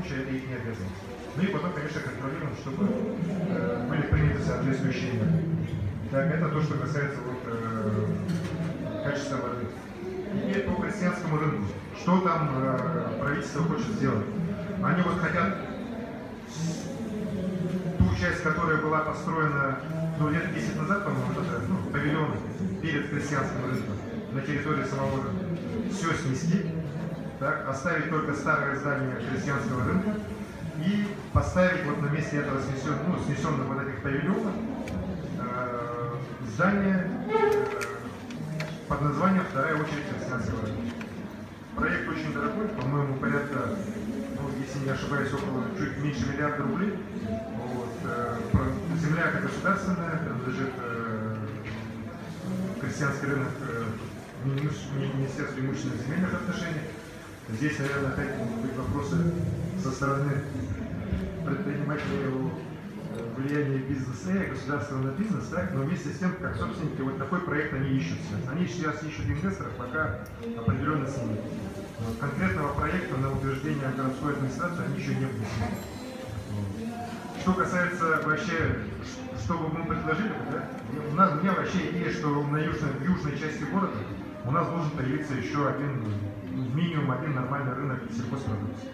полномочия, это их не обязанность. Ну и потом, конечно, контролируем, чтобы были приняты соответствующие меры. Так, это то, что касается качества воды. И по крестьянскому рынку. Что там правительство хочет сделать? Они вот хотят ту часть, которая была построена лет 10 назад, по-моему, павильон перед крестьянским рынком на территории самого рынка, все снести, так, оставить только старое здание крестьянского рынка и поставить вот на месте этого снесенных вот этих павильонов здание под названием «Вторая очередь крестьянского рынка». Проект очень дорогой, по-моему, порядка, если не ошибаюсь, около чуть меньше миллиарда рублей. Вот. Земля государственная, принадлежит крестьянский рынок Министерству имущественных земельных отношений. Здесь, наверное, опять могут быть вопросы со стороны предпринимателей о влиянии бизнеса и государства на бизнес, так? Но вместе с тем, как собственники, вот такой проект они ищут сейчас. Они сейчас ищут инвесторов, пока определенно снимут. Конкретного проекта на утверждение городской администрации они еще не внесли. Что касается вообще, что бы мы предложили, да? У меня вообще идея, что в южной части города у нас должен появиться еще минимум один нормальный рынок сельхозпродукции.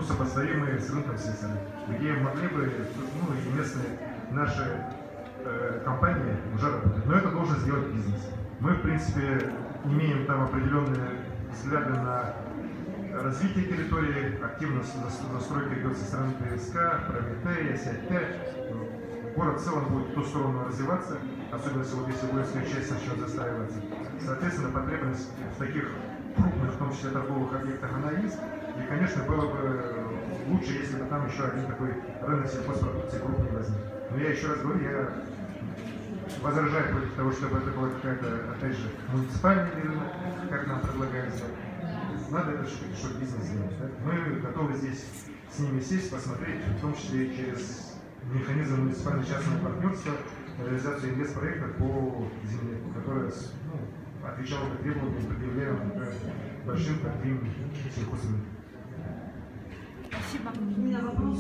Сопоставимые с рынком сельского, где могли бы, и местные наши компании уже работать. Но это должен сделать бизнес. Мы, в принципе, имеем там определенные взгляды на развитие территории, активно застройка идет со стороны ПСК, Прометея, Сядь-5. Город в целом будет в ту сторону развиваться, особенно если воинская часть начнет застраиваться. Соответственно, потребность в таких крупных, в том числе торговых объектах, она есть. И, конечно, было бы лучше, если бы там еще один такой рынок сельхозпродукции крупный возник. Но я еще раз говорю, я возражаю против того, чтобы это была какая-то, опять же, муниципальный рынок, как нам предлагается. Надо это, чтобы бизнес сделать. Да? Мы готовы здесь с ними сесть, посмотреть, в том числе через механизм муниципально-частного партнерства, реализацию инвестпроектов по земле, которая отвечала бы требованиям, предъявляемым большим таким сельхозрынкам. Спасибо. У меня вопрос.